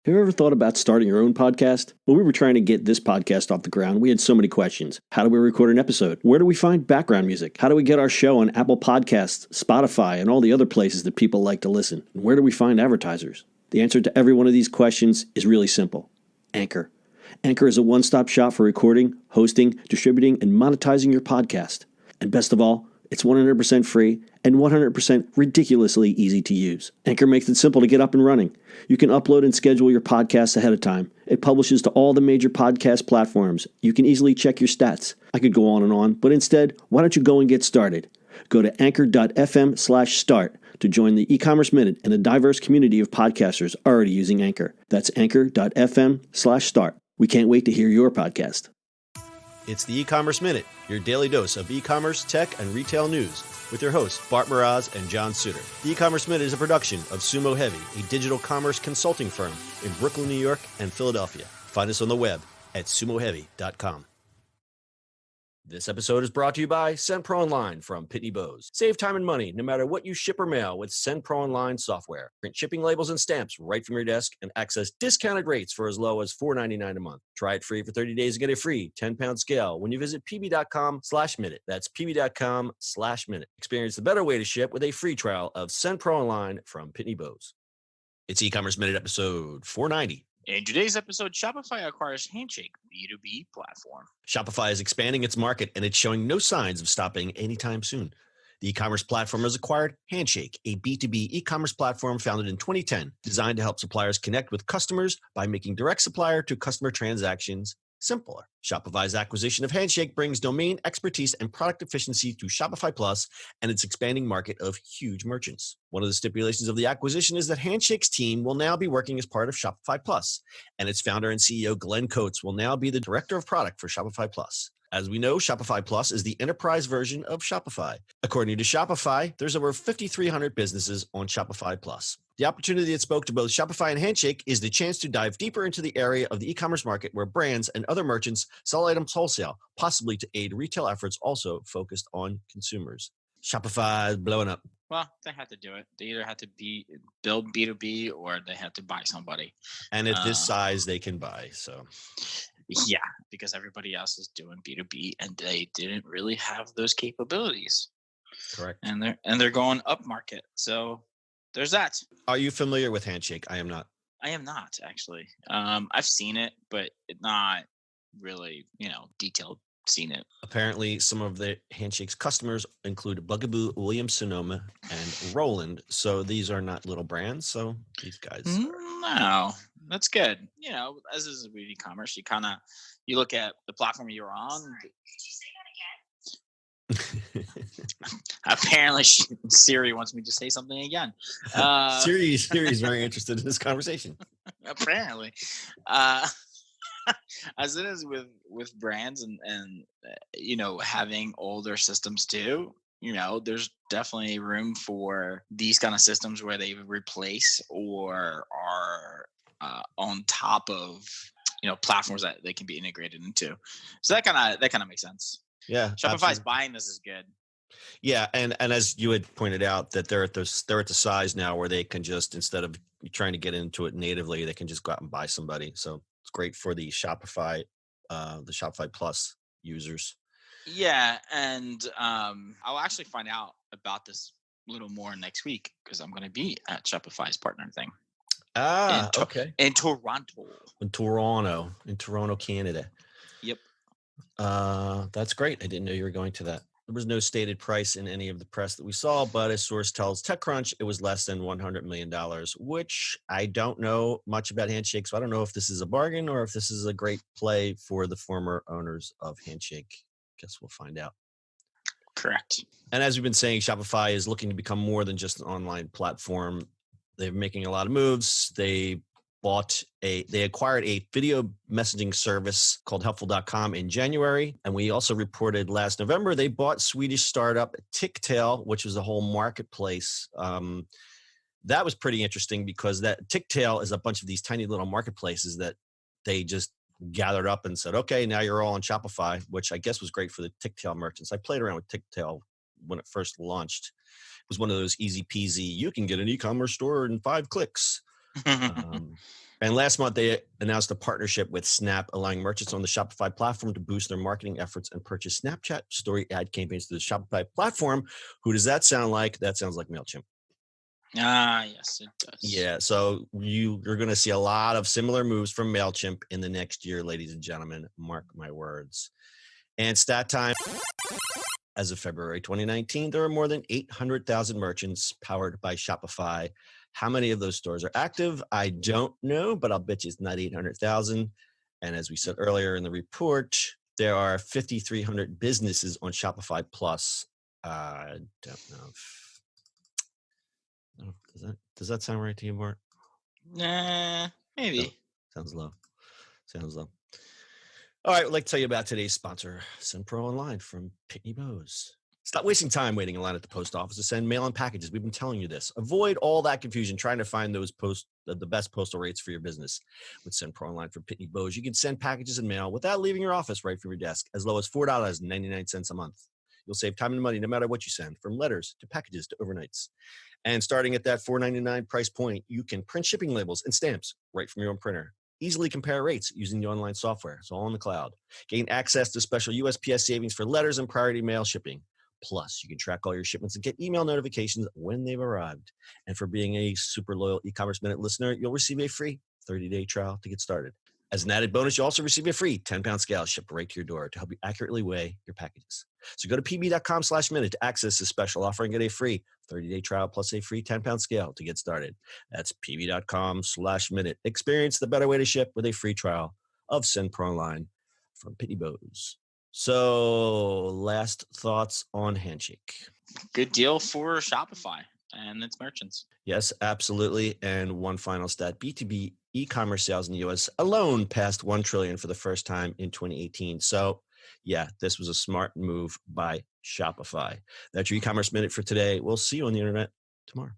Have you ever thought about starting your own podcast? When we were trying to get this podcast off the ground, we had so many questions. How do we record an episode? Where do we find background music? How do we get our show on Apple Podcasts, Spotify, and all the other places that people like to listen? And where do we find advertisers? The answer to every one of these questions is really simple. Anchor. Anchor is a one-stop shop for recording, hosting, distributing, and monetizing your podcast. And best of all, it's 100% free and 100% ridiculously easy to use. Anchor makes it simple to get up and running. You can upload and schedule your podcast ahead of time. It publishes to all the major podcast platforms. You can easily check your stats. I could go on, but instead, why don't you go and get started? Go to anchor.fm/start to join the e-commerce minute and a diverse community of podcasters already using Anchor. That's anchor.fm/start. We can't wait to hear your podcast. It's the E-commerce Minute, your daily dose of e-commerce, tech, and retail news with your hosts, Bart Mraz and John Suter. The E-commerce Minute is a production of Sumo Heavy, a digital commerce consulting firm in Brooklyn, New York, and Philadelphia. Find us on the web at sumoheavy.com. This episode is brought to you by SendPro Online from Pitney Bowes. Save time and money no matter what you ship or mail with SendPro Online software. Print shipping labels and stamps right from your desk and access discounted rates for as low as $4.99 a month. Try it free for 30 days and get a free 10-pound scale when you visit pb.com/minute. That's pb.com/minute. Experience the better way to ship with a free trial of SendPro Online from Pitney Bowes. It's E-commerce Minute episode 490. In today's episode, Shopify acquires Handshake, B2B platform. Shopify is expanding its market, and it's showing no signs of stopping anytime soon. The e-commerce platform has acquired Handshake, a B2B e-commerce platform founded in 2010, designed to help suppliers connect with customers by making direct supplier-to-customer transactions simpler. Shopify's acquisition of Handshake brings domain expertise and product efficiency to Shopify Plus and its expanding market of huge merchants. One of the stipulations of the acquisition is that Handshake's team will now be working as part of Shopify Plus, and its founder and CEO Glenn Coates will now be the director of product for Shopify Plus. As we know, Shopify Plus is the enterprise version of Shopify. According to Shopify, there's over 5,300 businesses on Shopify Plus. The opportunity that spoke to both Shopify and Handshake is the chance to dive deeper into the area of the e-commerce market where brands and other merchants sell items wholesale, possibly to aid retail efforts also focused on consumers. Shopify is blowing up. Well, they had to do it. They either had to build B2B or they had to buy somebody. And at this size, they can buy, so... Yeah, because everybody else is doing B2B and they didn't really have those capabilities. Correct. And they're going up market. So there's that. Are you familiar with Handshake? I am not. I am not, actually. I've seen it, but not really, detailed seen it. Apparently, some of the Handshake's customers include Bugaboo, Williams-Sonoma, and Roland. So these are not little brands. So these guys No, that's good. As is with e-commerce, you look at the platform you're on. Apparently, Siri wants me to say something again. Siri is very interested in this conversation. Apparently. As it is with brands and having older systems too, there's definitely room for these kind of systems where they replace or are on top of platforms that they can be integrated into. So that kind of makes sense. Yeah, Shopify's absolutely. buying this is good. Yeah, and as you had pointed out, that they're at the size now where they can just, instead of trying to get into it natively, they can just go out and buy somebody. So it's great for the Shopify Plus users. Yeah, and I'll actually find out about this a little more next week because I'm going to be at Shopify's partner thing. Okay. In Toronto. In Toronto, Canada. Yep. That's great. I didn't know you were going to that. There was no stated price in any of the press that we saw, but a source tells TechCrunch it was less than $100 million, which I don't know much about Handshake, so I don't know if this is a bargain or if this is a great play for the former owners of Handshake. Guess we'll find out. Correct. And as we've been saying, Shopify is looking to become more than just an online platform. They're making a lot of moves. They acquired a video messaging service called Helpful.com in January. And we also reported last November, they bought Swedish startup Ticktail, which was a whole marketplace. That was pretty interesting because that Ticktail is a bunch of these tiny little marketplaces that they just gathered up and said, okay, now you're all on Shopify, which I guess was great for the Ticktail merchants. I played around with Ticktail when it first launched. It was one of those easy peasy, you can get an e-commerce store in 5 clicks. And last month, they announced a partnership with Snap, allowing merchants on the Shopify platform to boost their marketing efforts and purchase Snapchat story ad campaigns to the Shopify platform. Who does that sound like? That sounds like MailChimp. Yes, it does. Yeah, so you're going to see a lot of similar moves from MailChimp in the next year, ladies and gentlemen. Mark my words. And stat time. As of February 2019, there are more than 800,000 merchants powered by Shopify. How many of those stores are active? I don't know, but I'll bet you it's not 800,000. And as we said earlier in the report, there are 5,300 businesses on Shopify Plus. I don't know. Does that sound right to you, Mark? Maybe. No, sounds low. All right, I'd like to tell you about today's sponsor, SendPro Online from Pitney Bowes. Stop wasting time waiting in line at the post office to send mail and packages. We've been telling you this. Avoid all that confusion trying to find those the best postal rates for your business. With SendPro Online from Pitney Bowes, you can send packages and mail without leaving your office right from your desk, as low as $4.99 a month. You'll save time and money no matter what you send, from letters to packages to overnights. And starting at that $4.99 price point, you can print shipping labels and stamps right from your own printer. Easily compare rates using the online software. It's all in the cloud. Gain access to special USPS savings for letters and priority mail shipping. Plus, you can track all your shipments and get email notifications when they've arrived. And for being a super loyal e-commerce minute listener, you'll receive a free 30-day trial to get started. As an added bonus, you also receive a free 10-pound scale shipped right to your door to help you accurately weigh your packages. So go to pb.com/minute to access this special offer and get a free 30-day trial plus a free 10-pound scale to get started. That's pb.com/minute. Experience the better way to ship with a free trial of SendPro Online from Pitney Bowes. So last thoughts on Handshake. Good deal for Shopify and its merchants. Yes, absolutely. And one final stat, B2B e-commerce sales in the U.S. alone passed $1 trillion for the first time in 2018. So yeah, this was a smart move by Shopify. That's your e-commerce minute for today. We'll see you on the internet tomorrow.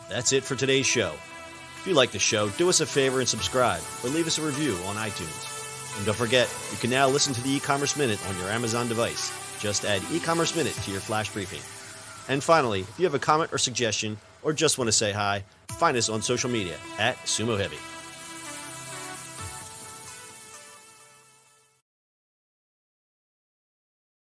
That's it for today's show. If you like the show, do us a favor and subscribe or leave us a review on iTunes. And don't forget, you can now listen to the e-commerce minute on your Amazon device. Just add e-commerce minute to your flash briefing. And finally, if you have a comment or suggestion or just want to say hi, find us on social media at Sumo Heavy.